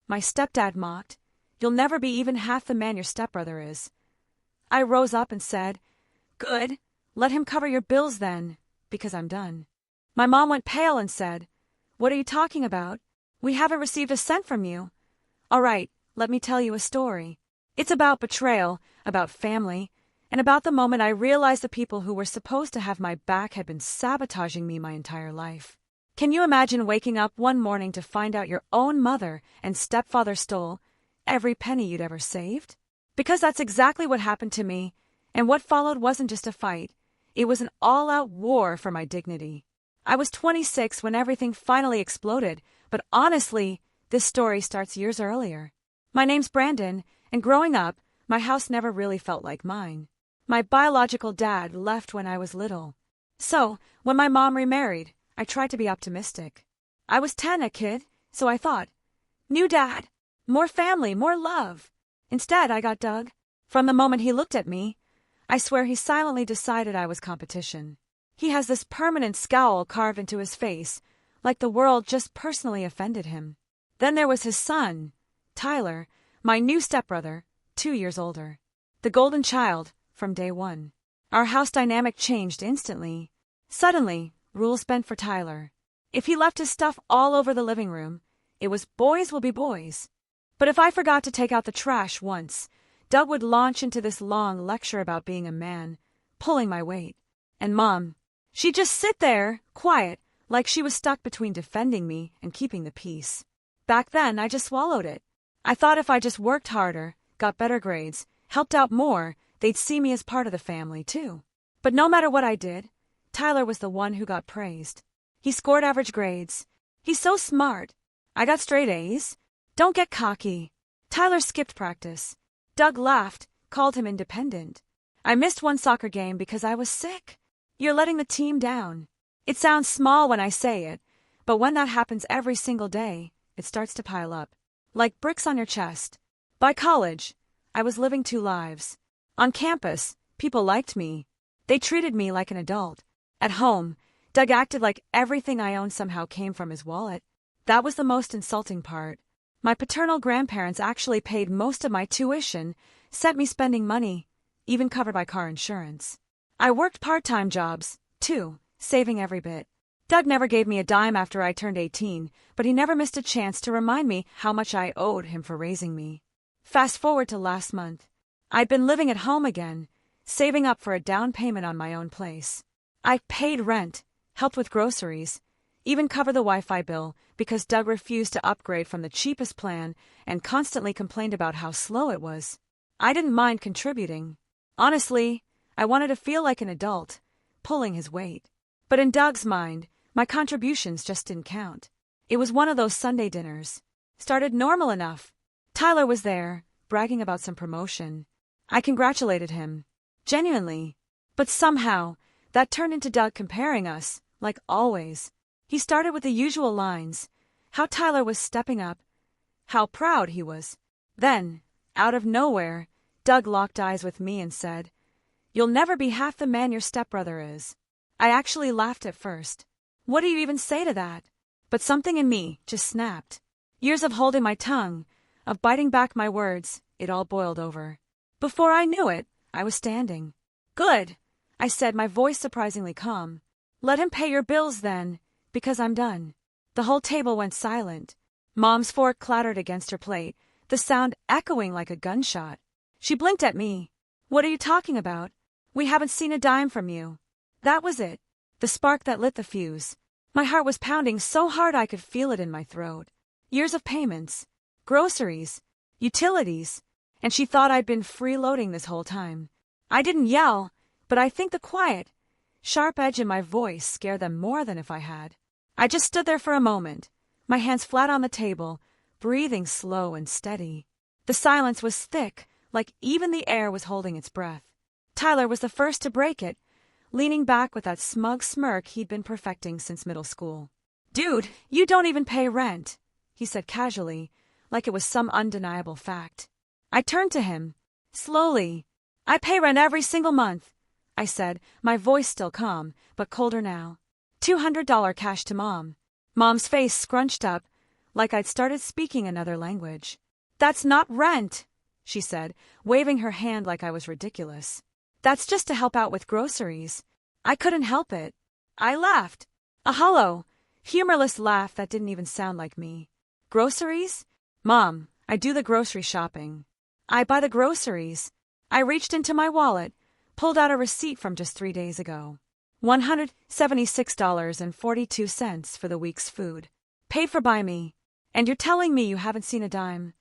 My stepdad mocked. You'll never be even half the man your stepbrother is. I rose up and said, Good, let him cover your bills then, because I'm done. My mom went pale and said, What are you talking about? We haven't received a cent from you. All right, let me tell you a story. It's about betrayal, about family, and about the moment I realized the people who were supposed to have my back had been sabotaging me my entire life. Can you imagine waking up one morning to find out your own mother and stepfather stole every penny you'd ever saved? Because that's exactly what happened to me, and what followed wasn't just a fight. It was an all-out war for my dignity. I was 26 when everything finally exploded, but honestly, this story starts years earlier. My name's Brandon, and growing up, my house never really felt like mine. My biological dad left when I was little. So, when my mom remarried, I tried to be optimistic. I was 10, a kid, so I thought, new dad, more family, more love. Instead, I got Doug. From the moment he looked at me, I swear he silently decided I was competition. He has this permanent scowl carved into his face, like the world just personally offended him. Then there was his son, Tyler, my new stepbrother, 2 years older. The golden child, from day one. Our house dynamic changed instantly. Suddenly, rules bent for Tyler. If he left his stuff all over the living room, it was boys will be boys. But if I forgot to take out the trash once, Doug would launch into this long lecture about being a man, pulling my weight. And Mom, she'd just sit there, quiet, like she was stuck between defending me and keeping the peace. Back then, I just swallowed it. I thought if I just worked harder, got better grades, helped out more, they'd see me as part of the family, too. But no matter what I did, Tyler was the one who got praised. He scored average grades. He's so smart. I got straight A's. Don't get cocky. Tyler skipped practice. Doug laughed, called him independent. I missed one soccer game because I was sick. You're letting the team down. It sounds small when I say it, but when that happens every single day, it starts to pile up. Like bricks on your chest. By college, I was living 2 lives. On campus, people liked me. They treated me like an adult. At home, Doug acted like everything I owned somehow came from his wallet. That was the most insulting part. My paternal grandparents actually paid most of my tuition, sent me spending money, even covered my car insurance. I worked part-time jobs, too, saving every bit. Doug never gave me a dime after I turned 18, but he never missed a chance to remind me how much I owed him for raising me. Fast forward to last month. I'd been living at home again, saving up for a down payment on my own place. I paid rent, helped with groceries, even covered the Wi-Fi bill because Doug refused to upgrade from the cheapest plan and constantly complained about how slow it was. I didn't mind contributing. Honestly, I wanted to feel like an adult, pulling his weight. But in Doug's mind, my contributions just didn't count. It was one of those Sunday dinners. Started normal enough. Tyler was there, bragging about some promotion. I congratulated him. Genuinely. But somehow, that turned into Doug comparing us, like always. He started with the usual lines, how Tyler was stepping up, how proud he was. Then, out of nowhere, Doug locked eyes with me and said, You'll never be half the man your stepbrother is. I actually laughed at first. What do you even say to that? But something in me just snapped. Years of holding my tongue, of biting back my words, it all boiled over. Before I knew it, I was standing. Good, I said, my voice surprisingly calm. Let him pay your bills then, because I'm done. The whole table went silent. Mom's fork clattered against her plate, the sound echoing like a gunshot. She blinked at me. What are you talking about? We haven't seen a dime from you. That was it, the spark that lit the fuse. My heart was pounding so hard I could feel it in my throat. Years of payments, groceries, utilities, and she thought I'd been freeloading this whole time. I didn't yell, but I think the quiet, sharp edge in my voice scared them more than if I had. I just stood there for a moment, my hands flat on the table, breathing slow and steady. The silence was thick, like even the air was holding its breath. Tyler was the first to break it, leaning back with that smug smirk he'd been perfecting since middle school. Dude, you don't even pay rent, he said casually, like it was some undeniable fact. I turned to him. Slowly. I pay rent every single month, I said, my voice still calm, but colder now. $200 cash to Mom. Mom's face scrunched up, like I'd started speaking another language. "That's not rent," she said, waving her hand like I was ridiculous. "That's just to help out with groceries." I couldn't help it. I laughed. A hollow, humorless laugh that didn't even sound like me. "Groceries? Mom, I do the grocery shopping. I buy the groceries." I reached into my wallet, pulled out a receipt from just 3 days ago. $176.42 for the week's food. Paid for by me. "And you're telling me you haven't seen a dime?"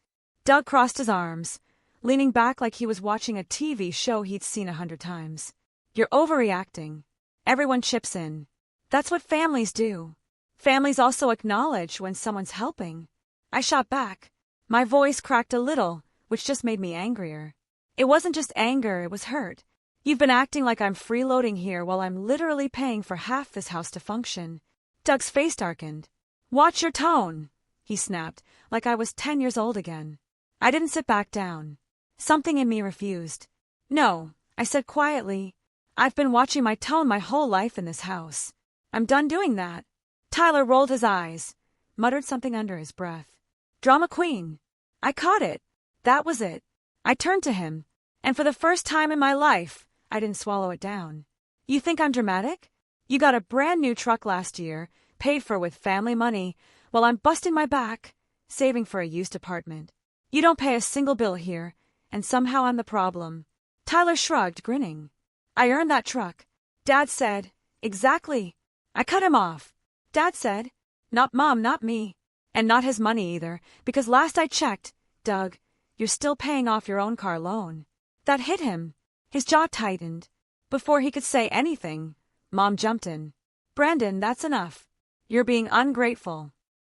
Doug crossed his arms, leaning back like he was watching a TV show he'd seen 100 times. "You're overreacting. Everyone chips in. That's what families do. Families also acknowledge when someone's helping." I shot back. My voice cracked a little, which just made me angrier. It wasn't just anger, it was hurt. "You've been acting like I'm freeloading here while I'm literally paying for half this house to function." Doug's face darkened. "Watch your tone," he snapped, like I was 10 years old again. I didn't sit back down. Something in me refused. "No," I said quietly. "I've been watching my tone my whole life in this house. I'm done doing that." Tyler rolled his eyes, muttered something under his breath. "Drama queen." I caught it. That was it. I turned to him, and for the first time in my life, I didn't swallow it down. "You think I'm dramatic? You got a brand new truck last year, paid for with family money, while I'm busting my back, saving for a used apartment. You don't pay a single bill here, and somehow I'm the problem." Tyler shrugged, grinning. "I earned that truck." Dad said, "Exactly." I cut him off. Dad said, "Not Mom, not me. And not his money either, because last I checked, Doug, you're still paying off your own car loan." That hit him. His jaw tightened. Before he could say anything, Mom jumped in. "Brandon, that's enough. You're being ungrateful.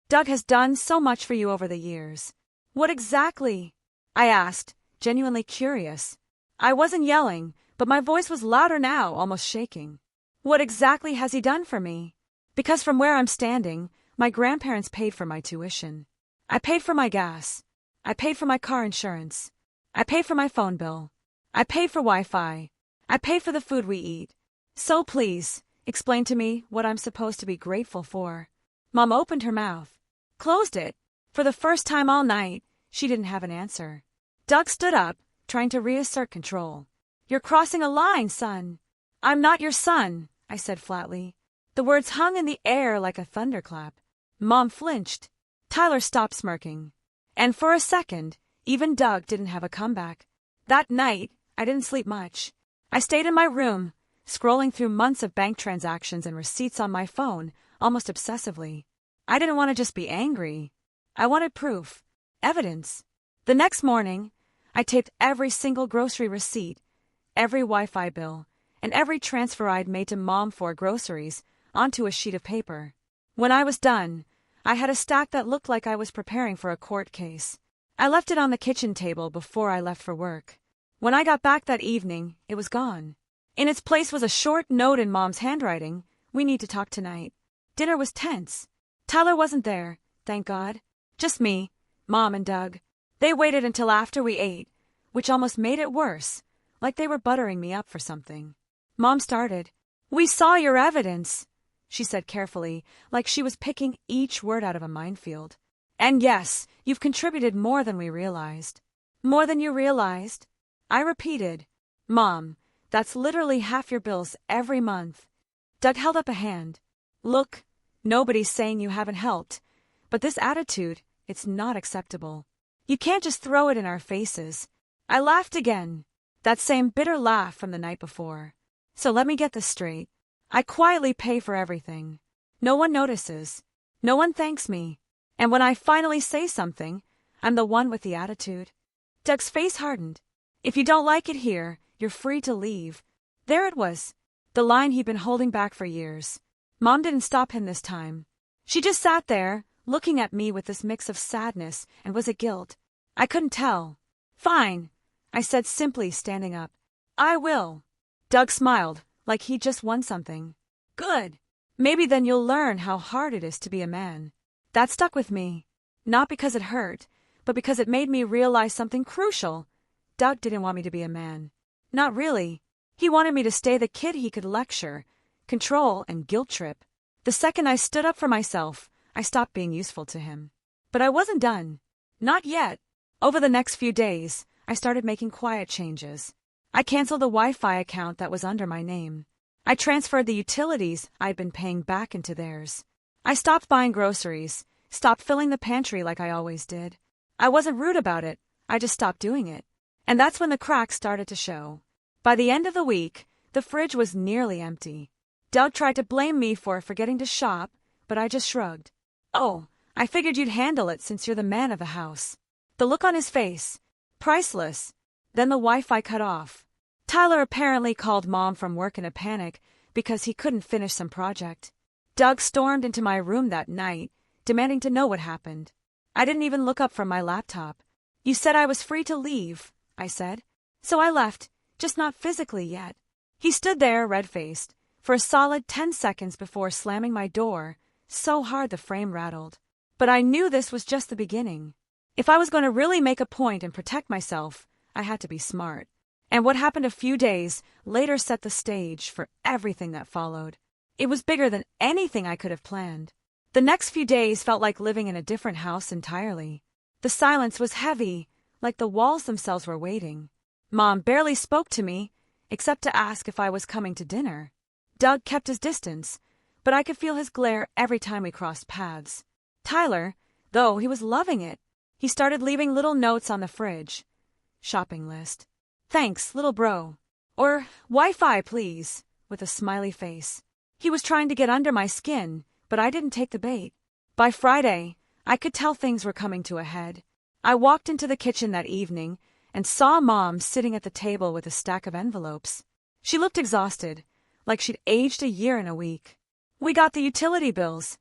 Doug has done so much for you over the years." "What exactly?" I asked, genuinely curious. I wasn't yelling, but my voice was louder now, almost shaking. "What exactly has he done for me?" Because from where I'm standing, my grandparents paid for my tuition. I paid for my gas. I paid for my car insurance. I paid for my phone bill. I paid for Wi-Fi. I paid for the food we eat. So please, explain to me what I'm supposed to be grateful for. Mom opened her mouth, closed it. For the first time all night, she didn't have an answer. Doug stood up, trying to reassert control. "You're crossing a line, son." "I'm not your son," I said flatly. The words hung in the air like a thunderclap. Mom flinched. Tyler stopped smirking. And for a second, even Doug didn't have a comeback. That night, I didn't sleep much. I stayed in my room, scrolling through months of bank transactions and receipts on my phone, almost obsessively. I didn't want to just be angry. I wanted proof, evidence. The next morning, I taped every single grocery receipt, every Wi-Fi bill, and every transfer I'd made to Mom for groceries onto a sheet of paper. When I was done, I had a stack that looked like I was preparing for a court case. I left it on the kitchen table before I left for work. When I got back that evening, it was gone. In its place was a short note in Mom's handwriting. "We need to talk tonight." Dinner was tense. Tyler wasn't there, thank God. Just me, Mom, and Doug. They waited until after we ate, which almost made it worse, like they were buttering me up for something. Mom started. "We saw your evidence," she said carefully, like she was picking each word out of a minefield. "And yes, you've contributed more than we realized." "More than you realized?" I repeated. "Mom, that's literally half your bills every month." Doug held up a hand. "Look, nobody's saying you haven't helped, but this attitude, it's not acceptable. You can't just throw it in our faces." I laughed again, that same bitter laugh from the night before. "So let me get this straight. I quietly pay for everything. No one notices. No one thanks me. And when I finally say something, I'm the one with the attitude." Doug's face hardened. "If you don't like it here, you're free to leave." There it was, the line he'd been holding back for years. Mom didn't stop him this time. She just sat there, looking at me with this mix of sadness and was it guilt? I couldn't tell. "Fine," I said simply, standing up. "I will." Doug smiled, like he'd just won something. "Good. Maybe then you'll learn how hard it is to be a man." That stuck with me. Not because it hurt, but because it made me realize something crucial. Doug didn't want me to be a man. Not really. He wanted me to stay the kid he could lecture, control, and guilt trip. The second I stood up for myself, I stopped being useful to him. But I wasn't done. Not yet. Over the next few days, I started making quiet changes. I canceled the Wi-Fi account that was under my name. I transferred the utilities I'd been paying back into theirs. I stopped buying groceries, stopped filling the pantry like I always did. I wasn't rude about it, I just stopped doing it. And that's when the cracks started to show. By the end of the week, the fridge was nearly empty. Doug tried to blame me for forgetting to shop, but I just shrugged. "Oh, I figured you'd handle it since you're the man of the house." The look on his face, priceless. Then the Wi-Fi cut off. Tyler apparently called Mom from work in a panic because he couldn't finish some project. Doug stormed into my room that night, demanding to know what happened. I didn't even look up from my laptop. "You said I was free to leave," I said. "So I left, just not physically yet." He stood there, red-faced, for a solid 10 seconds before slamming my door, so hard the frame rattled. But I knew this was just the beginning. If I was going to really make a point and protect myself, I had to be smart. And what happened a few days later set the stage for everything that followed. It was bigger than anything I could have planned. The next few days felt like living in a different house entirely. The silence was heavy, like the walls themselves were waiting. Mom barely spoke to me, except to ask if I was coming to dinner. Doug kept his distance, but I could feel his glare every time we crossed paths. Tyler, though, he was loving it. He started leaving little notes on the fridge. Shopping list. "Thanks, little bro." Or, "Wi-Fi, please," with a smiley face. He was trying to get under my skin, but I didn't take the bait. By Friday, I could tell things were coming to a head. I walked into the kitchen that evening and saw Mom sitting at the table with a stack of envelopes. She looked exhausted, like she'd aged a year in a week. "We got the utility bills,"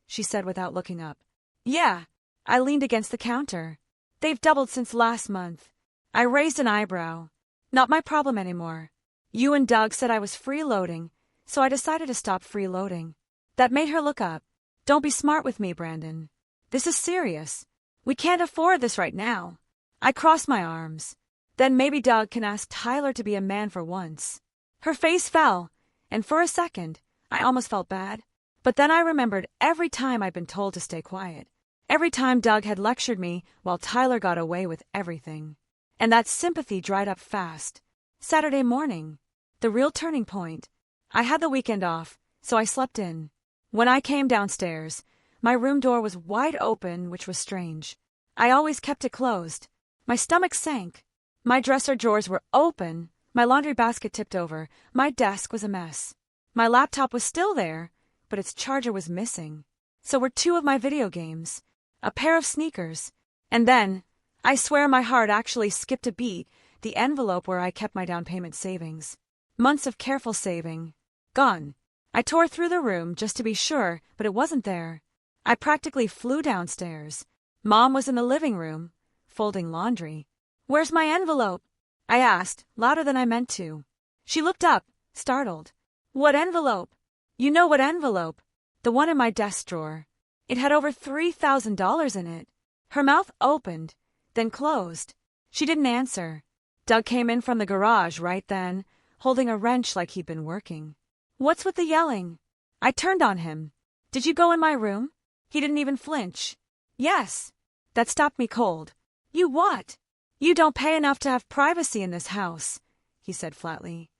she said without looking up. "Yeah." I leaned against the counter. "They've doubled since last month." I raised an eyebrow. "Not my problem anymore. You and Doug said I was freeloading, so I decided to stop freeloading." That made her look up. "Don't be smart with me, Brandon. This is serious. We can't afford this right now." I crossed my arms. "Then maybe Doug can ask Tyler to be a man for once." Her face fell, and for a second, I almost felt bad. But then I remembered every time I'd been told to stay quiet. Every time Doug had lectured me while Tyler got away with everything. And that sympathy dried up fast. Saturday morning. The real turning point. I had the weekend off, so I slept in. When I came downstairs, my room door was wide open, which was strange. I always kept it closed. My stomach sank. My dresser drawers were open, my laundry basket tipped over, my desk was a mess. My laptop was still there, but its charger was missing. So were 2 of my video games, a pair of sneakers, and then, I swear my heart actually skipped a beat, the envelope where I kept my down payment savings. Months of careful saving. Gone. I tore through the room just to be sure, but it wasn't there. I practically flew downstairs. Mom was in the living room, folding laundry. "Where's my envelope?" I asked, louder than I meant to. She looked up, startled. "What envelope?" "You know what envelope. The one in my desk drawer. It had over $3,000 in it." Her mouth opened, then closed. She didn't answer. Doug came in from the garage right then, holding a wrench like he'd been working. "What's with the yelling?" I turned on him. "Did you go in my room?" He didn't even flinch. "Yes." That stopped me cold. "You what?" "You don't pay enough to have privacy in this house," he said flatly.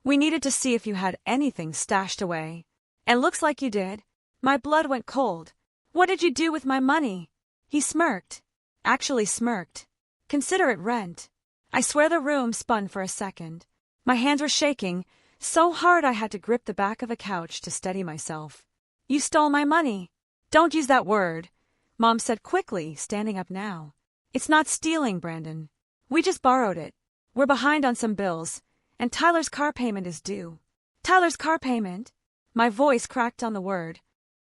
"We needed to see if you had anything stashed away. And looks like you did." My blood went cold. "What did you do with my money?" He smirked. Actually smirked. "Consider it rent." I swear the room spun for a second. My hands were shaking, so hard I had to grip the back of the couch to steady myself. "You stole my money." "Don't use that word," Mom said quickly, standing up now. "It's not stealing, Brandon. We just borrowed it. We're behind on some bills, and Tyler's car payment is due." "Tyler's car payment?" My voice cracked on the word.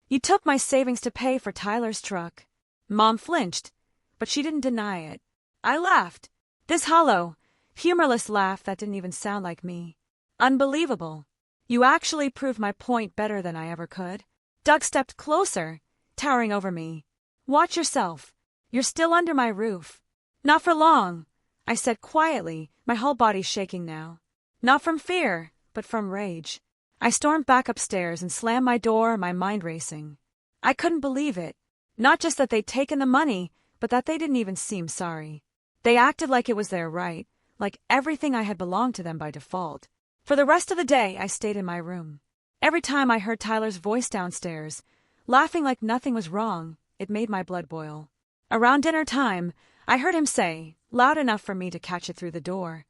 "You took my savings to pay for Tyler's truck." Mom flinched, but she didn't deny it. I laughed. This hollow, humorless laugh that didn't even sound like me. "Unbelievable. You actually proved my point better than I ever could." Doug stepped closer, towering over me. "Watch yourself. You're still under my roof." "Not for long," I said quietly, my whole body shaking now. Not from fear, but from rage. I stormed back upstairs and slammed my door, my mind racing. I couldn't believe it. Not just that they'd taken the money, but that they didn't even seem sorry. They acted like it was their right, like everything I had belonged to them by default. For the rest of the day, I stayed in my room. Every time I heard Tyler's voice downstairs, laughing like nothing was wrong, it made my blood boil. Around dinner time, I heard him say, loud enough for me to catch it through the door,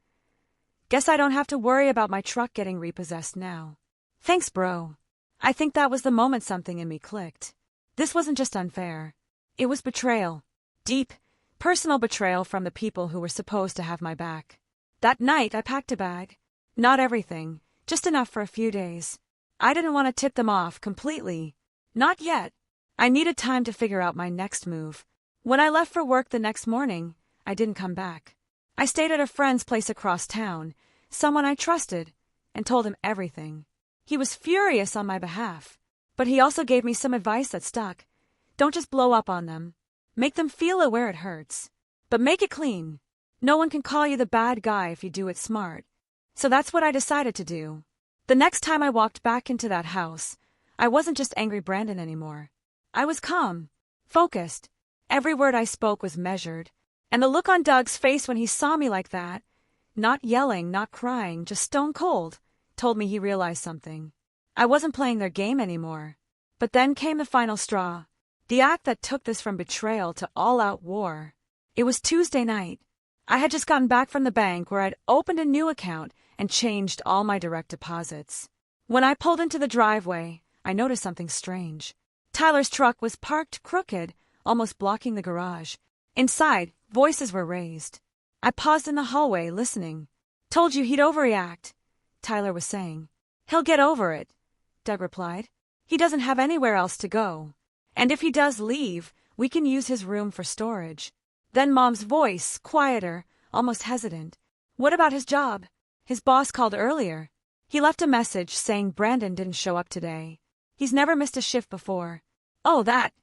"Guess I don't have to worry about my truck getting repossessed now." Thanks, bro. I think that was the moment something in me clicked. This wasn't just unfair. It was betrayal. Deep, personal betrayal from the people who were supposed to have my back. That night, I packed a bag. Not everything, just enough for a few days. I didn't want to tip them off completely. Not yet. I needed time to figure out my next move. When I left for work the next morning, I didn't come back. I stayed at a friend's place across town, someone I trusted, and told him everything. He was furious on my behalf, but he also gave me some advice that stuck. Don't just blow up on them. Make them feel it where it hurts. But make it clean. No one can call you the bad guy if you do it smart. So that's what I decided to do. The next time I walked back into that house, I wasn't just angry Brandon anymore. I was calm, focused. Every word I spoke was measured. And the look on Doug's face when he saw me like that, not yelling, not crying, just stone cold, told me he realized something. I wasn't playing their game anymore. But then came the final straw. The act that took this from betrayal to all-out war. It was Tuesday night. I had just gotten back from the bank where I'd opened a new account and changed all my direct deposits. When I pulled into the driveway, I noticed something strange. Tyler's truck was parked crooked, almost blocking the garage. Inside, voices were raised. I paused in the hallway, listening. "Told you he'd overreact," Tyler was saying. "He'll get over it," Doug replied. "He doesn't have anywhere else to go. And if he does leave, we can use his room for storage." Then Mom's voice, quieter, almost hesitant. "What about his job? His boss called earlier. He left a message saying Brandon didn't show up today. He's never missed a shift before." "Oh, that,"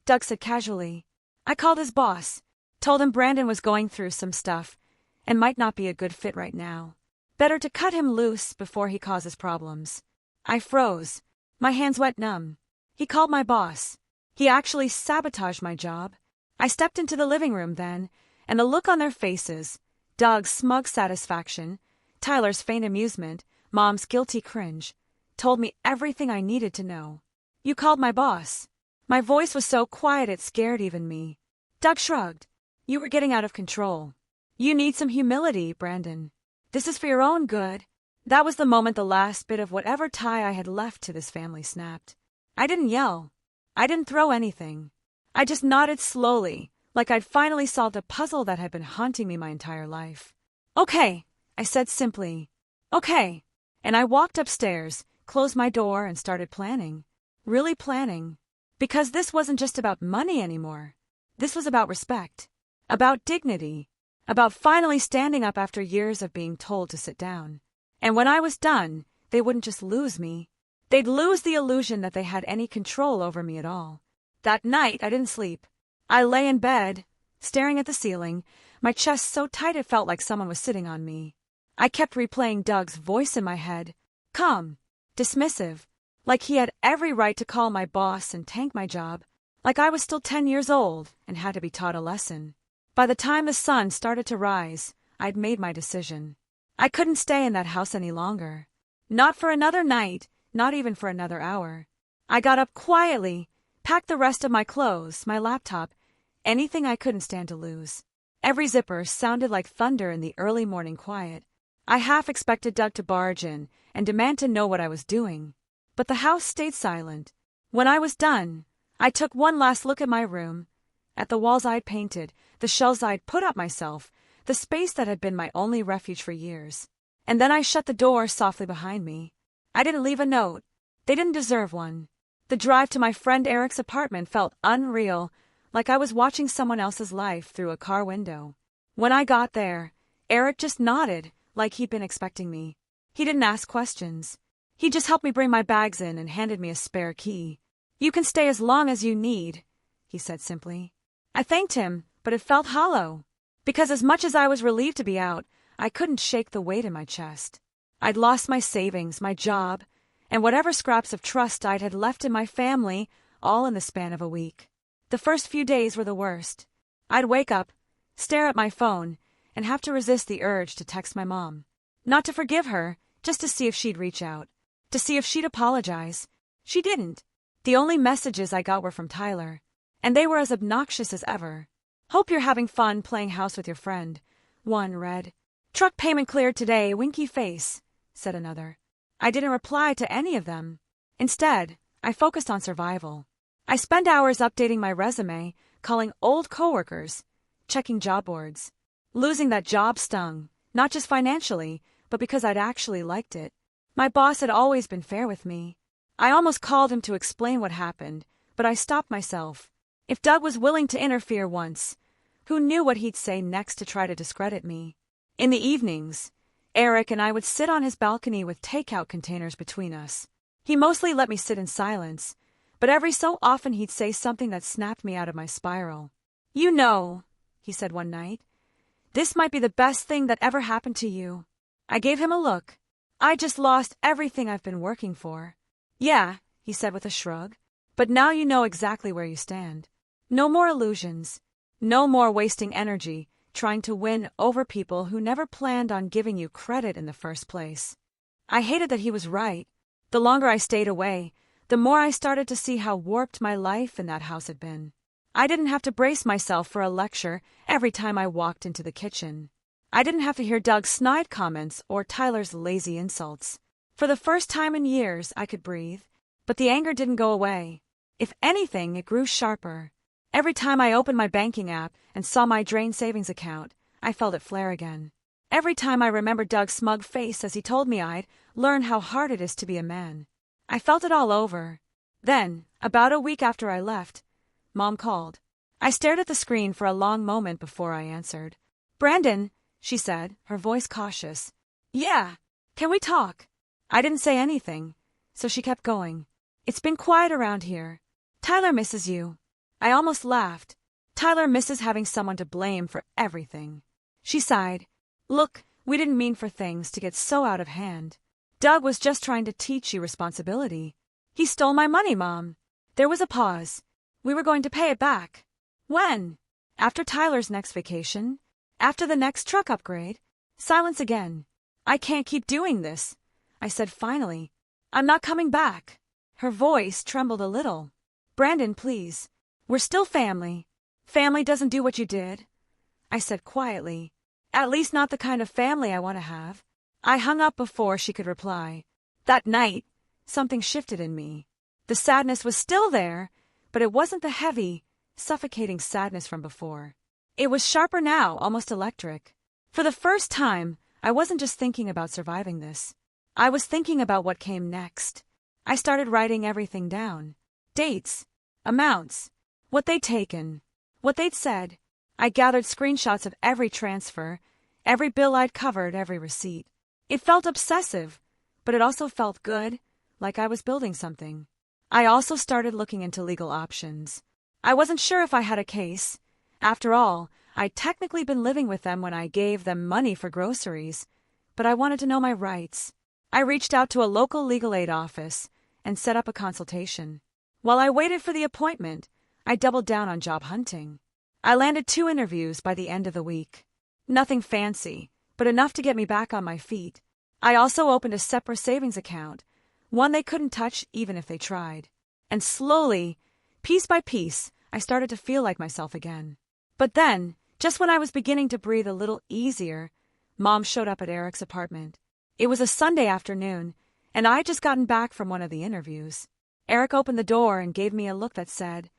Doug said casually. "I called his boss, told him Brandon was going through some stuff and might not be a good fit right now. Better to cut him loose before he causes problems." I froze. My hands went numb. He called my boss. He actually sabotaged my job. I stepped into the living room then, and the look on their faces, Doug's smug satisfaction, Tyler's faint amusement, Mom's guilty cringe, told me everything I needed to know. "You called my boss." My voice was so quiet it scared even me. Doug shrugged. "You were getting out of control. You need some humility, Brandon. This is for your own good." That was the moment the last bit of whatever tie I had left to this family snapped. I didn't yell. I didn't throw anything. I just nodded slowly, like I'd finally solved a puzzle that had been haunting me my entire life. "Okay," I said simply. "Okay." And I walked upstairs, closed my door, and started planning. Really planning. Because this wasn't just about money anymore. This was about respect. About dignity. About finally standing up after years of being told to sit down. And when I was done, they wouldn't just lose me. They'd lose the illusion that they had any control over me at all. That night, I didn't sleep. I lay in bed, staring at the ceiling, my chest so tight it felt like someone was sitting on me. I kept replaying Doug's voice in my head, calm, dismissive, like he had every right to call my boss and tank my job, like I was still 10 years old and had to be taught a lesson. By the time the sun started to rise, I'd made my decision. I couldn't stay in that house any longer. Not for another night, not even for another hour. I got up quietly, packed the rest of my clothes, my laptop, anything I couldn't stand to lose. Every zipper sounded like thunder in the early morning quiet. I half expected Doug to barge in and demand to know what I was doing. But the house stayed silent. When I was done, I took one last look at my room, at the walls I'd painted, the shelves I'd put up myself, the space that had been my only refuge for years. And then I shut the door softly behind me. I didn't leave a note. They didn't deserve one. The drive to my friend Eric's apartment felt unreal, like I was watching someone else's life through a car window. When I got there, Eric just nodded, like he'd been expecting me. He didn't ask questions. He just helped me bring my bags in and handed me a spare key. "You can stay as long as you need," he said simply. I thanked him, but it felt hollow. Because as much as I was relieved to be out, I couldn't shake the weight in my chest. I'd lost my savings, my job, and whatever scraps of trust I'd had left in my family, all in the span of a week. The first few days were the worst. I'd wake up, stare at my phone, and have to resist the urge to text my mom. Not to forgive her, just to see if she'd reach out. To see if she'd apologize. She didn't. The only messages I got were from Tyler. And they were as obnoxious as ever. Hope you're having fun playing house with your friend. One read. Truck payment cleared today, winky face, said another. I didn't reply to any of them. Instead, I focused on survival. I spent hours updating my resume, calling old coworkers, checking job boards. Losing that job stung, not just financially, but because I'd actually liked it. My boss had always been fair with me. I almost called him to explain what happened, but I stopped myself. If Doug was willing to interfere once, who knew what he'd say next to try to discredit me? In the evenings, Eric and I would sit on his balcony with takeout containers between us. He mostly let me sit in silence, but every so often he'd say something that snapped me out of my spiral. You know, he said one night, this might be the best thing that ever happened to you. I gave him a look. I just lost everything I've been working for. Yeah, he said with a shrug, but now you know exactly where you stand. No more illusions. No more wasting energy trying to win over people who never planned on giving you credit in the first place. I hated that he was right. The longer I stayed away, the more I started to see how warped my life in that house had been. I didn't have to brace myself for a lecture every time I walked into the kitchen. I didn't have to hear Doug's snide comments or Tyler's lazy insults. For the first time in years, I could breathe, but the anger didn't go away. If anything, it grew sharper. Every time I opened my banking app and saw my drained savings account, I felt it flare again. Every time I remembered Doug's smug face as he told me I'd learn how hard it is to be a man. I felt it all over. Then, about a week after I left, Mom called. I stared at the screen for a long moment before I answered. Brandon, she said, her voice cautious. Yeah, can we talk? I didn't say anything, so she kept going. It's been quiet around here. Tyler misses you. I almost laughed. Tyler misses having someone to blame for everything. She sighed. Look, we didn't mean for things to get so out of hand. Doug was just trying to teach you responsibility. He stole my money, Mom. There was a pause. We were going to pay it back. When? After Tyler's next vacation? After the next truck upgrade? Silence again. I can't keep doing this, I said finally. I'm not coming back. Her voice trembled a little. Brandon, please. We're still family. Family doesn't do what you did, I said quietly. At least not the kind of family I want to have. I hung up before she could reply. That night, something shifted in me. The sadness was still there, but it wasn't the heavy, suffocating sadness from before. It was sharper now, almost electric. For the first time, I wasn't just thinking about surviving this. I was thinking about what came next. I started writing everything down. Dates, amounts, what they'd taken, what they'd said. I gathered screenshots of every transfer, every bill I'd covered, every receipt. It felt obsessive, but it also felt good, like I was building something. I also started looking into legal options. I wasn't sure if I had a case. After all, I'd technically been living with them when I gave them money for groceries, but I wanted to know my rights. I reached out to a local legal aid office and set up a consultation. While I waited for the appointment, I doubled down on job hunting. I landed 2 interviews by the end of the week. Nothing fancy, but enough to get me back on my feet. I also opened a separate savings account, one they couldn't touch even if they tried. And slowly, piece by piece, I started to feel like myself again. But then, just when I was beginning to breathe a little easier, Mom showed up at Eric's apartment. It was a Sunday afternoon, and I'd just gotten back from one of the interviews. Eric opened the door and gave me a look that said,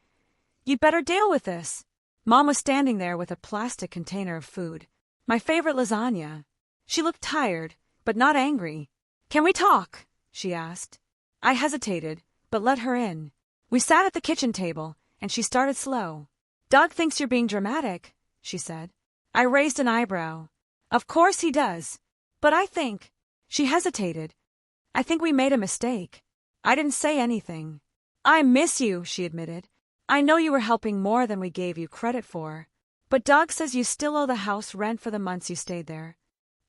You'd better deal with this. Mom was standing there with a plastic container of food, my favorite lasagna. She looked tired, but not angry. Can we talk? She asked. I hesitated, but let her in. We sat at the kitchen table, and she started slow. Doug thinks you're being dramatic, she said. I raised an eyebrow. Of course he does. But I think... She hesitated. I think we made a mistake. I didn't say anything. I miss you, she admitted. I know you were helping more than we gave you credit for. But Doug says you still owe the house rent for the months you stayed there.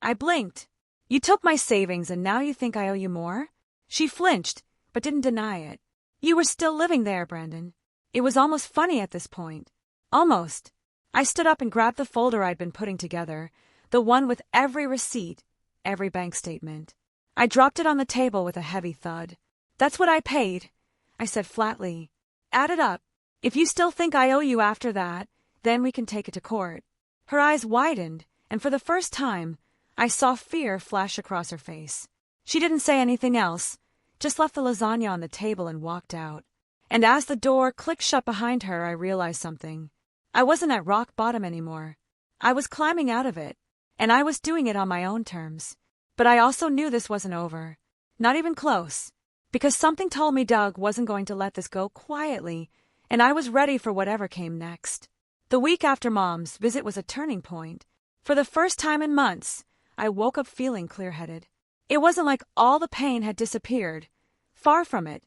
I blinked. You took my savings and now you think I owe you more? She flinched, but didn't deny it. You were still living there, Brandon. It was almost funny at this point. Almost. I stood up and grabbed the folder I'd been putting together, the one with every receipt, every bank statement. I dropped it on the table with a heavy thud. That's what I paid, I said flatly. Add it up. If you still think I owe you after that, then we can take it to court. Her eyes widened, and for the first time, I saw fear flash across her face. She didn't say anything else, just left the lasagna on the table and walked out. And as the door clicked shut behind her, I realized something. I wasn't at rock bottom anymore. I was climbing out of it, and I was doing it on my own terms. But I also knew this wasn't over. Not even close. Because something told me Doug wasn't going to let this go quietly, and I was ready for whatever came next. The week after Mom's visit was a turning point. For the first time in months, I woke up feeling clear-headed. It wasn't like all the pain had disappeared. Far from it.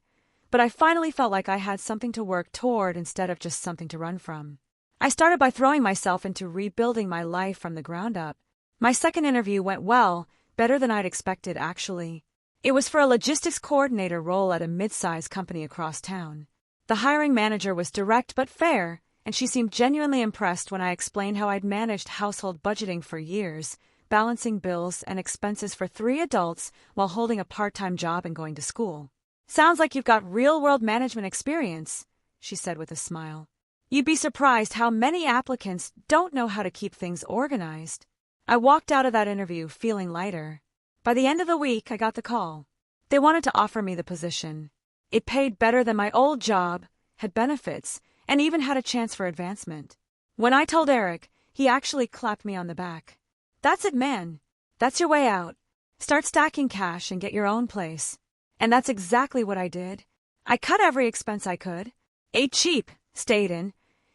But I finally felt like I had something to work toward instead of just something to run from. I started by throwing myself into rebuilding my life from the ground up. My second interview went well, better than I'd expected, actually. It was for a logistics coordinator role at a mid-sized company across town. The hiring manager was direct but fair, and she seemed genuinely impressed when I explained how I'd managed household budgeting for years, balancing bills and expenses for 3 adults while holding a part-time job and going to school. Sounds like you've got real-world management experience, she said with a smile. You'd be surprised how many applicants don't know how to keep things organized. I walked out of that interview feeling lighter. By the end of the week, I got the call. They wanted to offer me the position. It paid better than my old job, had benefits, and even had a chance for advancement. When I told Eric, he actually clapped me on the back. That's it, man. That's your way out. Start stacking cash and get your own place. And that's exactly what I did. I cut every expense I could, ate cheap, stayed in,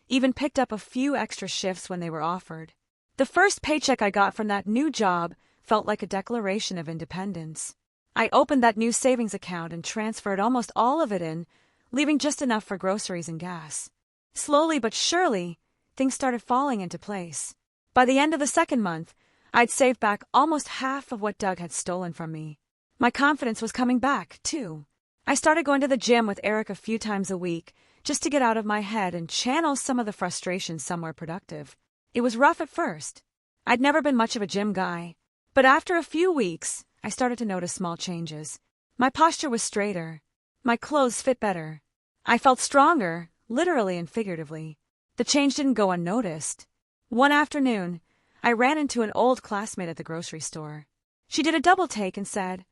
even picked up a few extra shifts when they were offered. The first paycheck I got from that new job felt like a declaration of independence. I opened that new savings account and transferred almost all of it in, leaving just enough for groceries and gas. Slowly but surely, things started falling into place. By the end of the second month, I'd saved back almost half of what Doug had stolen from me. My confidence was coming back, too. I started going to the gym with Eric a few times a week, just to get out of my head and channel some of the frustration somewhere productive. It was rough at first. I'd never been much of a gym guy. But after a few weeks, I started to notice small changes. My posture was straighter. My clothes fit better. I felt stronger, literally and figuratively. The change didn't go unnoticed. One afternoon, I ran into an old classmate at the grocery store. She did a double take and said,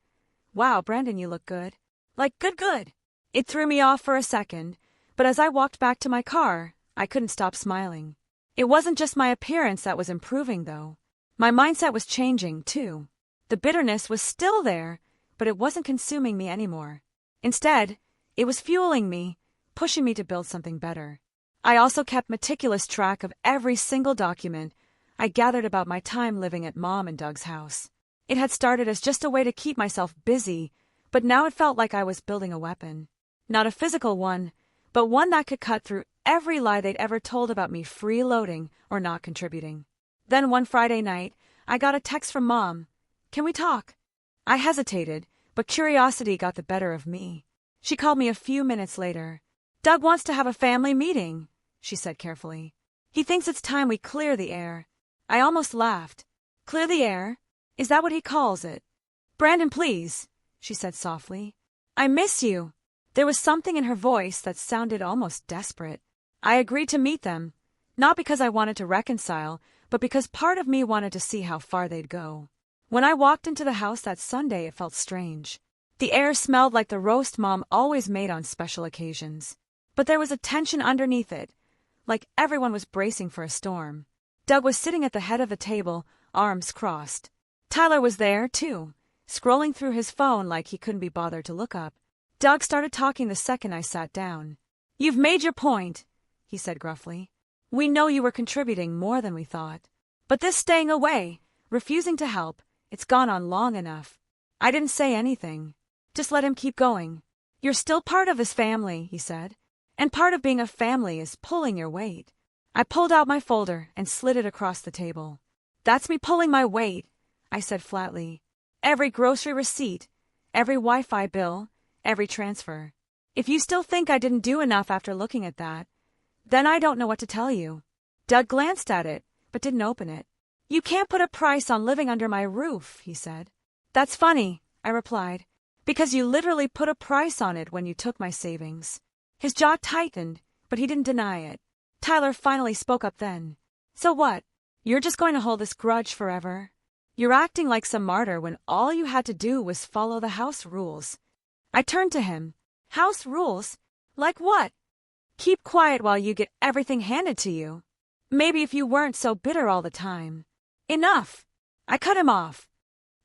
"Wow, Brandon, you look good." Like, good. It threw me off for a second, but as I walked back to my car, I couldn't stop smiling. It wasn't just my appearance that was improving, though. My mindset was changing, too. The bitterness was still there, but it wasn't consuming me anymore. Instead, it was fueling me, pushing me to build something better. I also kept meticulous track of every single document I gathered about my time living at Mom and Doug's house. It had started as just a way to keep myself busy, but now it felt like I was building a weapon. Not a physical one, but one that could cut through every lie they'd ever told about me freeloading or not contributing. Then one Friday night, I got a text from Mom. "Can we talk?" I hesitated, but curiosity got the better of me. She called me a few minutes later. "Doug wants to have a family meeting," she said carefully. "He thinks it's time we clear the air." I almost laughed. "Clear the air? Is that what he calls it?" "Brandon, please," she said softly. "I miss you." There was something in her voice that sounded almost desperate. I agreed to meet them, not because I wanted to reconcile, but because part of me wanted to see how far they'd go. When I walked into the house that Sunday, it felt strange. The air smelled like the roast Mom always made on special occasions. But there was a tension underneath it, like everyone was bracing for a storm. Doug was sitting at the head of the table, arms crossed. Tyler was there, too, scrolling through his phone like he couldn't be bothered to look up. Doug started talking the second I sat down. "You've made your point," he said gruffly. "We know you were contributing more than we thought. But this staying away, refusing to help, it's gone on long enough." I didn't say anything. Just let him keep going. "You're still part of this family," he said. "And part of being a family is pulling your weight." I pulled out my folder and slid it across the table. "That's me pulling my weight," I said flatly. "Every grocery receipt, every Wi-Fi bill, every transfer. If you still think I didn't do enough after looking at that, then I don't know what to tell you. Doug glanced at it, but didn't open it. You can't put a price on living under my roof, he said. That's funny, I replied, because you literally put a price on it when you took my savings. His jaw tightened, but he didn't deny it. Tyler finally spoke up then. So what? You're just going to hold this grudge forever? You're acting like some martyr when all you had to do was follow the house rules. I turned to him. House rules? Like what? Keep quiet while you get everything handed to you. Maybe if you weren't so bitter all the time. Enough! I cut him off.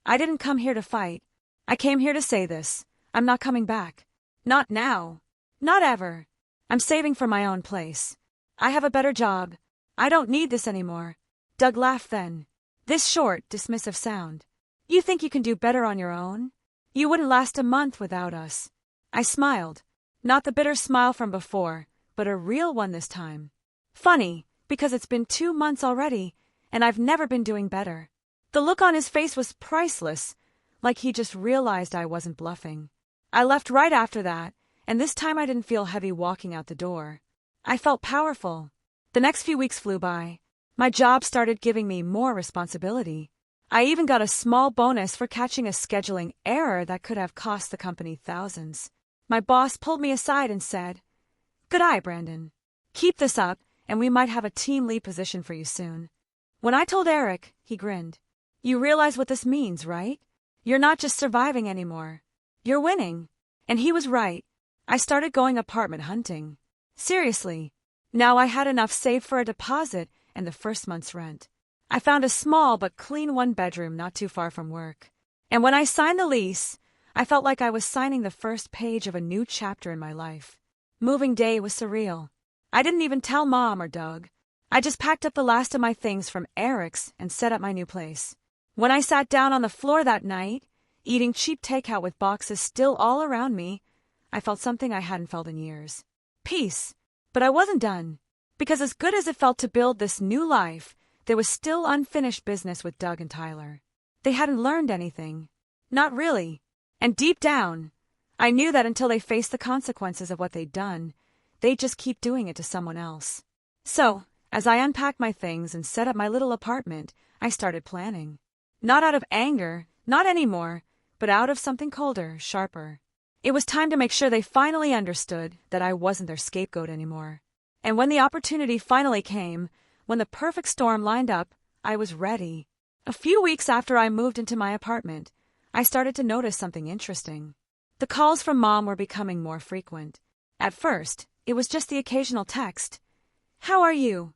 I didn't come here to fight. I came here to say this. I'm not coming back. Not now. Not ever. I'm saving for my own place. I have a better job. I don't need this anymore. Doug laughed then. This short, dismissive sound. You think you can do better on your own? You wouldn't last a month without us. I smiled. Not the bitter smile from before, but a real one this time. Funny, because it's been 2 months already, and I've never been doing better. The look on his face was priceless, like he just realized I wasn't bluffing. I left right after that, and this time I didn't feel heavy walking out the door. I felt powerful. The next few weeks flew by. My job started giving me more responsibility. I even got a small bonus for catching a scheduling error that could have cost the company thousands. My boss pulled me aside and said, "Good eye, Brandon. Keep this up, and we might have a team lead position for you soon." When I told Eric, he grinned. "You realize what this means, right? You're not just surviving anymore. You're winning." And he was right. I started going apartment hunting. Seriously. Now I had enough saved for a deposit and the first month's rent. I found a small but clean 1-bedroom not too far from work. And when I signed the lease, I felt like I was signing the first page of a new chapter in my life. Moving day was surreal. I didn't even tell Mom or Doug. I just packed up the last of my things from Eric's and set up my new place. When I sat down on the floor that night, eating cheap takeout with boxes still all around me, I felt something I hadn't felt in years. Peace. But I wasn't done. Because as good as it felt to build this new life, there was still unfinished business with Doug and Tyler. They hadn't learned anything. Not really. And deep down, I knew that until they faced the consequences of what they'd done, they'd just keep doing it to someone else. So, as I unpacked my things and set up my little apartment, I started planning. Not out of anger, not anymore, but out of something colder, sharper. It was time to make sure they finally understood that I wasn't their scapegoat anymore. And when the opportunity finally came, when the perfect storm lined up, I was ready. A few weeks after I moved into my apartment, I started to notice something interesting. The calls from Mom were becoming more frequent. At first, it was just the occasional text. "How are you?"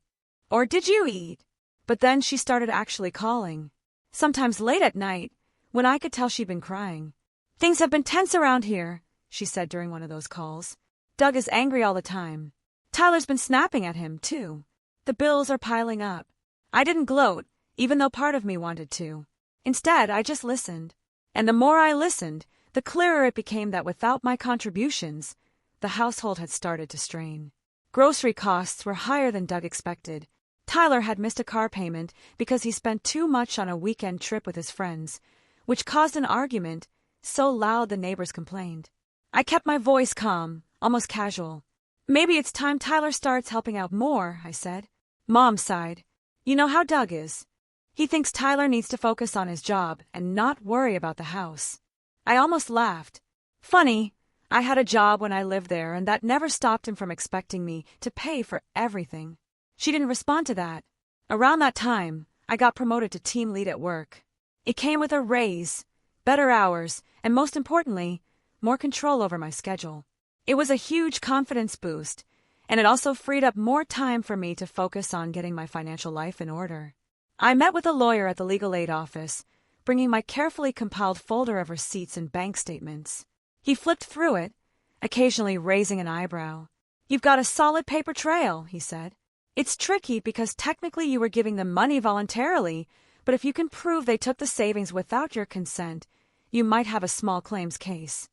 Or "Did you eat?" But then she started actually calling. Sometimes late at night, when I could tell she'd been crying. "Things have been tense around here," she said during one of those calls. "Doug is angry all the time. Tyler's been snapping at him, too. The bills are piling up." I didn't gloat, even though part of me wanted to. Instead, I just listened. And the more I listened, the clearer it became that without my contributions, the household had started to strain. Grocery costs were higher than Doug expected. Tyler had missed a car payment because he spent too much on a weekend trip with his friends, which caused an argument so loud the neighbors complained. I kept my voice calm, almost casual. "Maybe it's time Tyler starts helping out more," I said. Mom sighed. "You know how Doug is. He thinks Tyler needs to focus on his job and not worry about the house." I almost laughed. Funny, I had a job when I lived there, and that never stopped him from expecting me to pay for everything. She didn't respond to that. Around that time, I got promoted to team lead at work. It came with a raise, better hours, and most importantly, more control over my schedule. It was a huge confidence boost, and it also freed up more time for me to focus on getting my financial life in order. I met with a lawyer at the legal aid office, bringing my carefully compiled folder of receipts and bank statements. He flipped through it, occasionally raising an eyebrow. "You've got a solid paper trail," he said. "It's tricky because technically you were giving them money voluntarily, but if you can prove they took the savings without your consent, you might have a small claims case."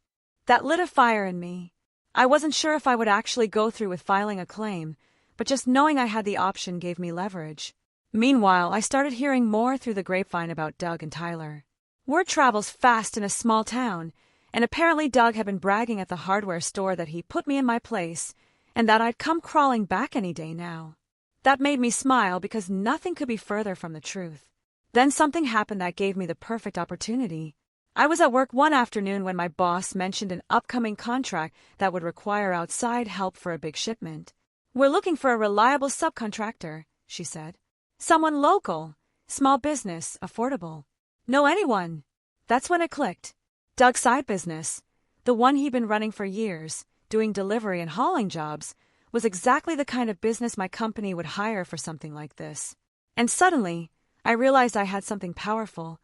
That lit a fire in me. I wasn't sure if I would actually go through with filing a claim, but just knowing I had the option gave me leverage. Meanwhile, I started hearing more through the grapevine about Doug and Tyler. Word travels fast in a small town, and apparently Doug had been bragging at the hardware store that he put me in my place and that I'd come crawling back any day now. That made me smile because nothing could be further from the truth. Then something happened that gave me the perfect opportunity. I was at work one afternoon when my boss mentioned an upcoming contract that would require outside help for a big shipment. "We're looking for a reliable subcontractor," she said. "Someone local, small business, affordable. Know anyone?" That's when it clicked. Doug's side business, the one he'd been running for years, doing delivery and hauling jobs, was exactly the kind of business my company would hire for something like this. And suddenly, I realized I had something powerful: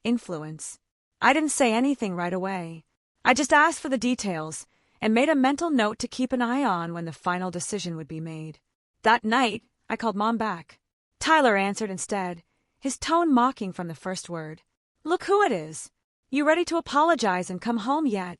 influence. I didn't say anything right away. I just asked for the details and made a mental note to keep an eye on when the final decision would be made. That night, I called Mom back. Tyler answered instead, his tone mocking from the first word. "Look who it is. You ready to apologize and come home yet?"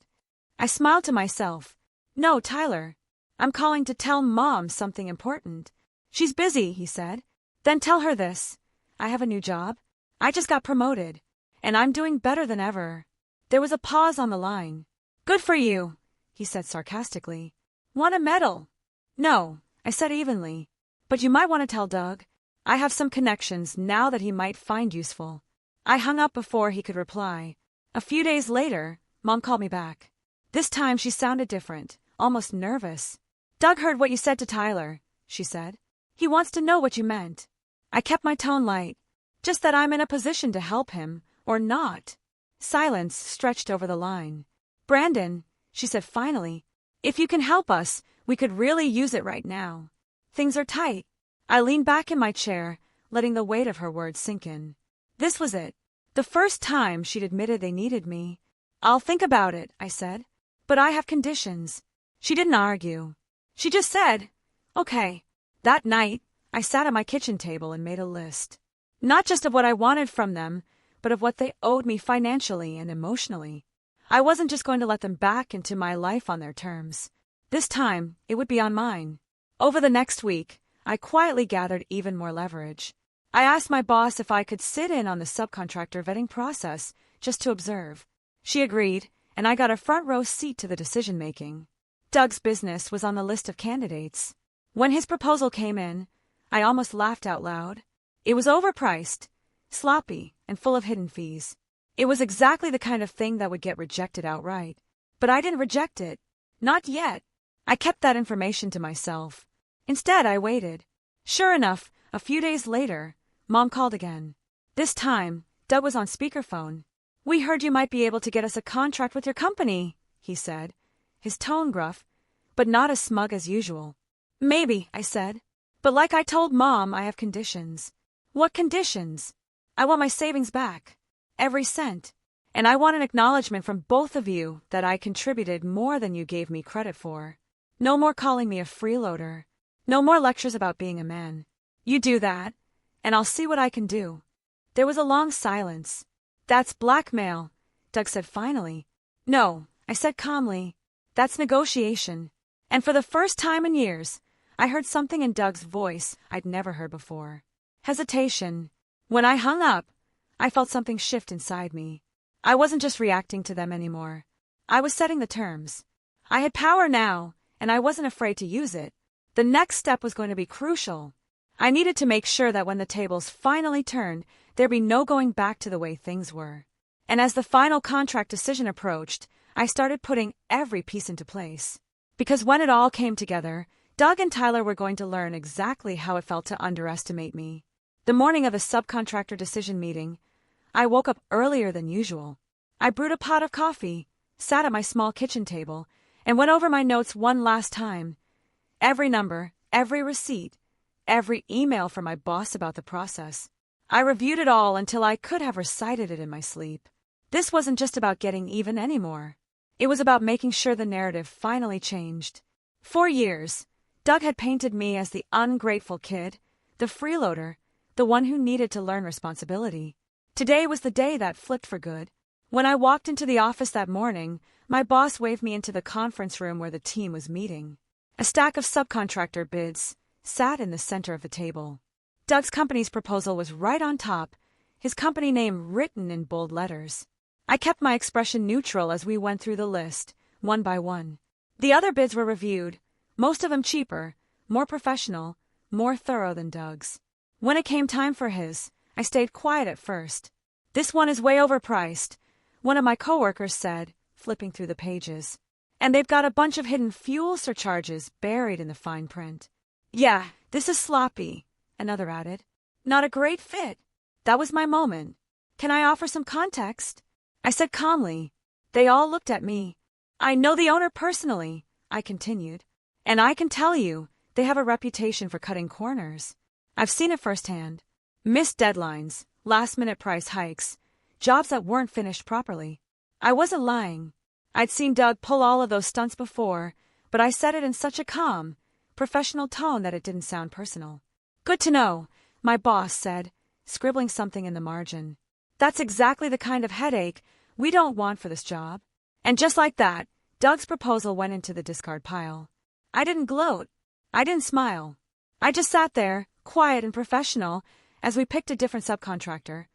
I smiled to myself. "No, Tyler. I'm calling to tell Mom something important." "She's busy," he said. "Then tell her this. I have a new job. I just got promoted, and I'm doing better than ever." There was a pause on the line. "Good for you," he said sarcastically. "Want a medal?" "No," I said evenly. "But you might want to tell Doug. I have some connections now that he might find useful." I hung up before he could reply. A few days later, Mom called me back. This time she sounded different, almost nervous. "Doug heard what you said to Tyler," she said. "He wants to know what you meant." I kept my tone light. "Just that I'm in a position to help him, or not." Silence stretched over the line. "Brandon," she said finally, "if you can help us, we could really use it right now. Things are tight." I leaned back in my chair, letting the weight of her words sink in. This was it. The first time she'd admitted they needed me. "I'll think about it," I said. "But I have conditions." She didn't argue. She just said, "Okay." That night, I sat at my kitchen table and made a list. Not just of what I wanted from them, but of what they owed me financially and emotionally. I wasn't just going to let them back into my life on their terms. This time, it would be on mine. Over the next week, I quietly gathered even more leverage. I asked my boss if I could sit in on the subcontractor vetting process, just to observe. She agreed, and I got a front-row seat to the decision-making. Doug's business was on the list of candidates. When his proposal came in, I almost laughed out loud. It was overpriced, sloppy, and full of hidden fees. It was exactly the kind of thing that would get rejected outright. But I didn't reject it. Not yet. I kept that information to myself. Instead, I waited. Sure enough, a few days later, Mom called again. This time, Doug was on speakerphone. "We heard you might be able to get us a contract with your company," he said, his tone gruff, but not as smug as usual. "Maybe," I said. "But like I told Mom, I have conditions." "What conditions?" "I want my savings back. Every cent. And I want an acknowledgement from both of you that I contributed more than you gave me credit for. No more calling me a freeloader. No more lectures about being a man. You do that, and I'll see what I can do." There was a long silence. "That's blackmail," Doug said finally. "No," I said calmly. "That's negotiation." And for the first time in years, I heard something in Doug's voice I'd never heard before. Hesitation. When I hung up, I felt something shift inside me. I wasn't just reacting to them anymore. I was setting the terms. I had power now, and I wasn't afraid to use it. The next step was going to be crucial. I needed to make sure that when the tables finally turned, there'd be no going back to the way things were. And as the final contract decision approached, I started putting every piece into place. Because when it all came together, Doug and Tyler were going to learn exactly how it felt to underestimate me. The morning of the subcontractor decision meeting, I woke up earlier than usual. I brewed a pot of coffee, sat at my small kitchen table, and went over my notes one last time. Every number, every receipt, every email from my boss about the process. I reviewed it all until I could have recited it in my sleep. This wasn't just about getting even anymore. It was about making sure the narrative finally changed. For years, Doug had painted me as the ungrateful kid, the freeloader, the one who needed to learn responsibility. Today was the day that flipped for good. When I walked into the office that morning, my boss waved me into the conference room where the team was meeting. A stack of subcontractor bids sat in the center of the table. Doug's company's proposal was right on top, his company name written in bold letters. I kept my expression neutral as we went through the list, one by one. The other bids were reviewed, most of them cheaper, more professional, more thorough than Doug's. When it came time for his, I stayed quiet at first. "This one is way overpriced," one of my coworkers said, flipping through the pages. "And they've got a bunch of hidden fuel surcharges buried in the fine print." "Yeah, this is sloppy," another added. "Not a great fit." That was my moment. "Can I offer some context?" I said calmly. They all looked at me. "I know the owner personally," I continued. "And I can tell you, they have a reputation for cutting corners. I've seen it firsthand. Missed deadlines, last-minute price hikes, jobs that weren't finished properly." I wasn't lying. I'd seen Doug pull all of those stunts before, but I said it in such a calm, professional tone that it didn't sound personal. "Good to know," my boss said, scribbling something in the margin. "That's exactly the kind of headache we don't want for this job." And just like that, Doug's proposal went into the discard pile. I didn't gloat. I didn't smile. I just sat there, quiet and professional, as we picked a different subcontractor.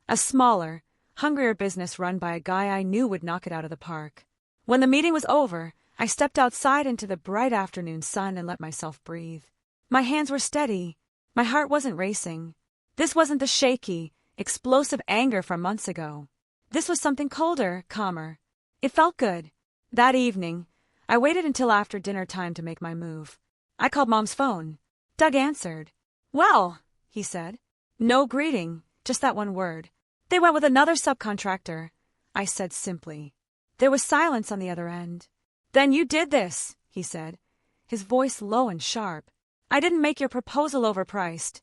A smaller, hungrier business run by a guy I knew would knock it out of the park. When the meeting was over, I stepped outside into the bright afternoon sun and let myself breathe. My hands were steady. My heart wasn't racing. This wasn't the shaky, explosive anger from months ago. This was something colder, calmer. It felt good. That evening, I waited until after dinner time to make my move. I called Mom's phone. Doug answered. "Well," he said. No greeting, just that one word. "They went with another subcontractor," I said simply. There was silence on the other end. "Then you did this," he said, his voice low and sharp. "I didn't make your proposal overpriced,"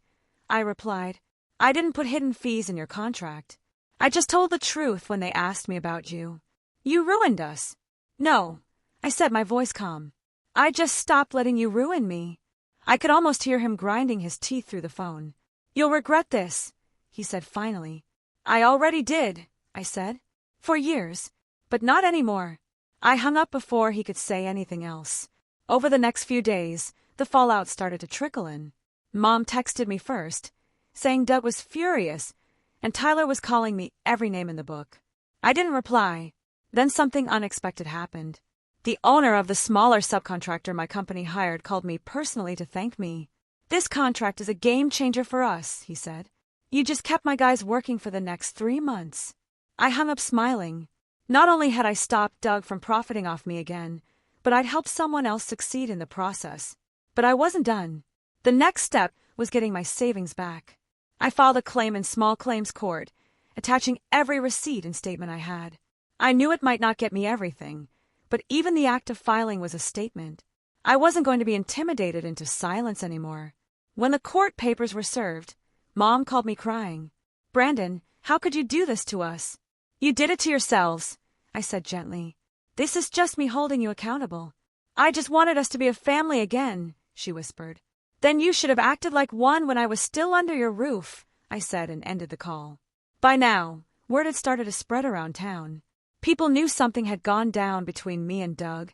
I replied. "I didn't put hidden fees in your contract. I just told the truth when they asked me about you. You ruined us." "No," I said, my voice calm. "I just stopped letting you ruin me." I could almost hear him grinding his teeth through the phone. "You'll regret this," he said finally. "I already did," I said. "For years. But not anymore." I hung up before he could say anything else. Over the next few days, the fallout started to trickle in. Mom texted me first, saying Doug was furious, and Tyler was calling me every name in the book. I didn't reply. Then something unexpected happened. The owner of the smaller subcontractor my company hired called me personally to thank me. "This contract is a game changer for us," he said. "You just kept my guys working for the next 3 months." I hung up smiling. Not only had I stopped Doug from profiting off me again, but I'd helped someone else succeed in the process. But I wasn't done. The next step was getting my savings back. I filed a claim in small claims court, attaching every receipt and statement I had. I knew it might not get me everything, but even the act of filing was a statement. I wasn't going to be intimidated into silence anymore. When the court papers were served, Mom called me crying. "Brandon, how could you do this to us?" "You did it to yourselves," I said gently. "This is just me holding you accountable." "I just wanted us to be a family again," she whispered. "Then you should have acted like one when I was still under your roof," I said and ended the call. By now, word had started to spread around town. People knew something had gone down between me and Doug,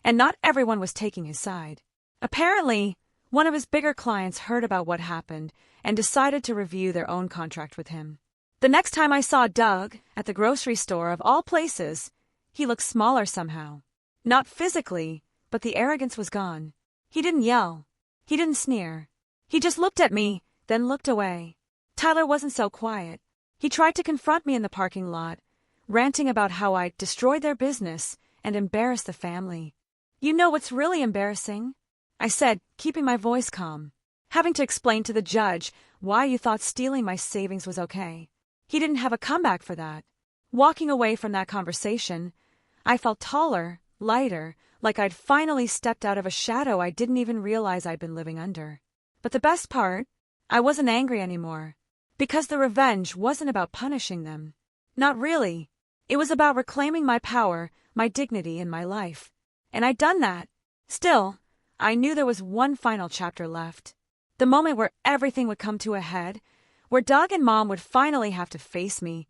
and not everyone was taking his side. Apparently, one of his bigger clients heard about what happened and decided to review their own contract with him. The next time I saw Doug, at the grocery store of all places, he looked smaller somehow. Not physically, but the arrogance was gone. He didn't yell. He didn't sneer. He just looked at me, then looked away. Tyler wasn't so quiet. He tried to confront me in the parking lot, ranting about how I destroyed their business and embarrassed the family. "You know what's really embarrassing?" I said, keeping my voice calm. "Having to explain to the judge why you thought stealing my savings was okay." He didn't have a comeback for that. Walking away from that conversation, I felt taller, lighter, like I'd finally stepped out of a shadow I didn't even realize I'd been living under. But the best part, I wasn't angry anymore, because the revenge wasn't about punishing them. Not really. It was about reclaiming my power, my dignity, and my life. And I'd done that. Still, I knew there was one final chapter left. The moment where everything would come to a head, where Doug and Mom would finally have to face me,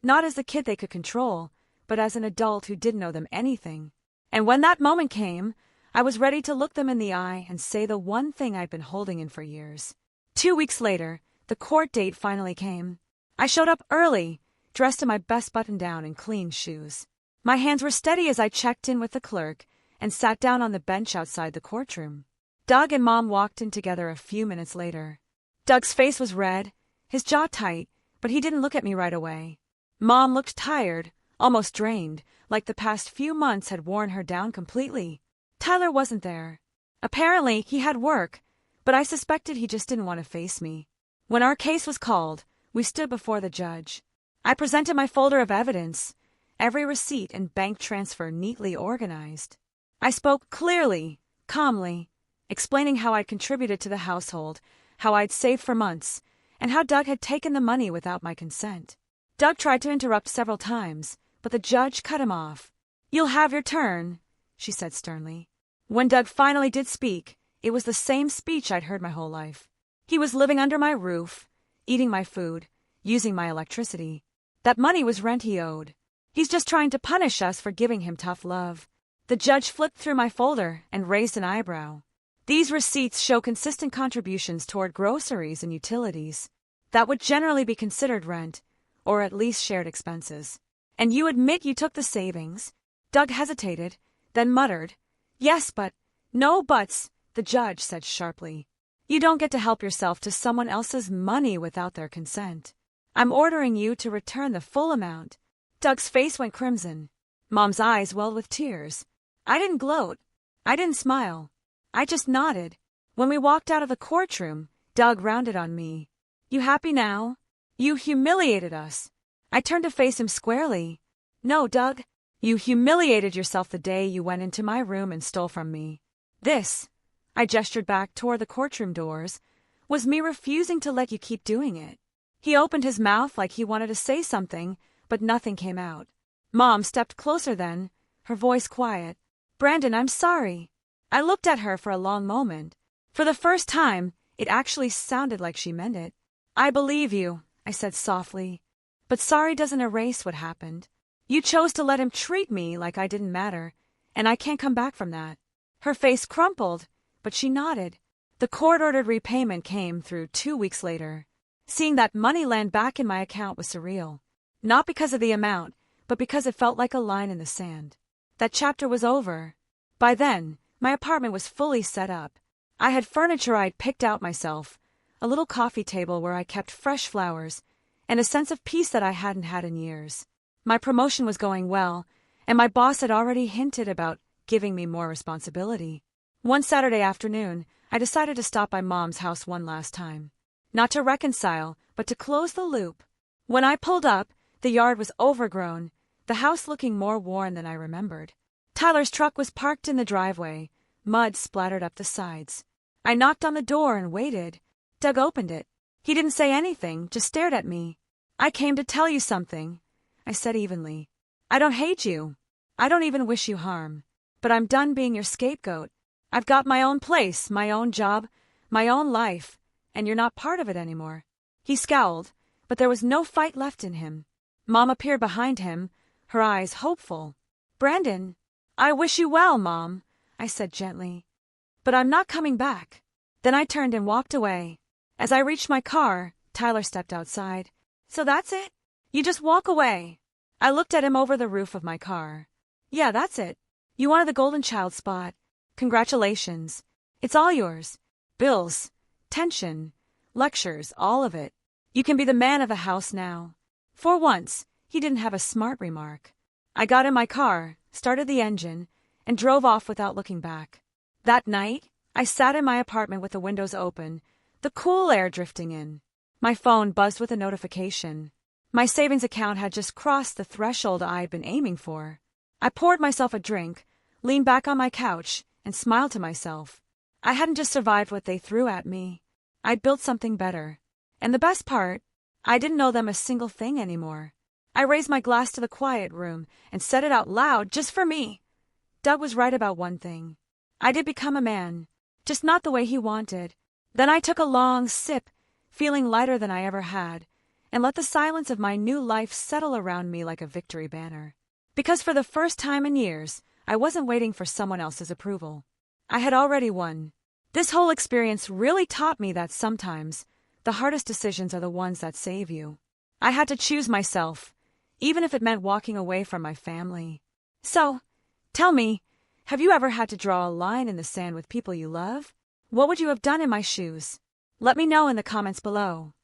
not as the kid they could control, but as an adult who didn't owe them anything. And when that moment came, I was ready to look them in the eye and say the one thing I'd been holding in for years. 2 weeks later, the court date finally came. I showed up early, dressed in my best button-down and clean shoes. My hands were steady as I checked in with the clerk and sat down on the bench outside the courtroom. Doug and Mom walked in together a few minutes later. Doug's face was red, his jaw tight, but he didn't look at me right away. Mom looked tired, almost drained, like the past few months had worn her down completely. Tyler wasn't there. Apparently, he had work, but I suspected he just didn't want to face me. When our case was called, we stood before the judge. I presented my folder of evidence, every receipt and bank transfer neatly organized. I spoke clearly, calmly, explaining how I'd contributed to the household, how I'd saved for months, and how Doug had taken the money without my consent. Doug tried to interrupt several times, but the judge cut him off. "You'll have your turn," she said sternly. When Doug finally did speak, it was the same speech I'd heard my whole life. He was living under my roof, eating my food, using my electricity. That money was rent he owed. He's just trying to punish us for giving him tough love. The judge flipped through my folder and raised an eyebrow. "These receipts show consistent contributions toward groceries and utilities. That would generally be considered rent, or at least shared expenses. And you admit you took the savings?" Doug hesitated, then muttered, "Yes, but—" "No buts," the judge said sharply. "You don't get to help yourself to someone else's money without their consent. I'm ordering you to return the full amount." Doug's face went crimson. Mom's eyes welled with tears. I didn't gloat. I didn't smile. I just nodded. When we walked out of the courtroom, Doug rounded on me. "You happy now? You humiliated us." I turned to face him squarely. "No, Doug. You humiliated yourself the day you went into my room and stole from me. This," I gestured back toward the courtroom doors, "was me refusing to let you keep doing it." He opened his mouth like he wanted to say something, but nothing came out. Mom stepped closer then, her voice quiet. "Brandon, I'm sorry." I looked at her for a long moment. For the first time, it actually sounded like she meant it. "I believe you," I said softly. "But sorry doesn't erase what happened. You chose to let him treat me like I didn't matter, and I can't come back from that." Her face crumpled, but she nodded. The court-ordered repayment came through 2 weeks later. Seeing that money land back in my account was surreal. Not because of the amount, but because it felt like a line in the sand. That chapter was over. By then, my apartment was fully set up. I had furniture I'd picked out myself, a little coffee table where I kept fresh flowers, and a sense of peace that I hadn't had in years. My promotion was going well, and my boss had already hinted about giving me more responsibility. One Saturday afternoon, I decided to stop by Mom's house one last time. Not to reconcile, but to close the loop. When I pulled up, the yard was overgrown, the house looking more worn than I remembered. Tyler's truck was parked in the driveway, mud splattered up the sides. I knocked on the door and waited. Doug opened it. He didn't say anything, just stared at me. "I came to tell you something," I said evenly. "I don't hate you. I don't even wish you harm. But I'm done being your scapegoat. I've got my own place, my own job, my own life, and you're not part of it anymore." He scowled, but there was no fight left in him. Mom appeared behind him, her eyes hopeful. "Brandon." "I wish you well, Mom," I said gently. "But I'm not coming back." Then I turned and walked away. As I reached my car, Tyler stepped outside. "So that's it? You just walk away?" I looked at him over the roof of my car. "Yeah, that's it. You wanted the golden child spot. Congratulations. It's all yours. Bills, tension, lectures, all of it. You can be the man of the house now." For once, he didn't have a smart remark. I got in my car, started the engine, and drove off without looking back. That night, I sat in my apartment with the windows open, the cool air drifting in. My phone buzzed with a notification. My savings account had just crossed the threshold I'd been aiming for. I poured myself a drink, leaned back on my couch, and smiled to myself. I hadn't just survived what they threw at me. I'd built something better. And the best part, I didn't owe them a single thing anymore. I raised my glass to the quiet room and said it out loud just for me. Doug was right about one thing. I did become a man, just not the way he wanted. Then I took a long sip, feeling lighter than I ever had, and let the silence of my new life settle around me like a victory banner. Because for the first time in years, I wasn't waiting for someone else's approval. I had already won. This whole experience really taught me that sometimes the hardest decisions are the ones that save you. I had to choose myself, even if it meant walking away from my family. So, tell me, have you ever had to draw a line in the sand with people you love? What would you have done in my shoes? Let me know in the comments below.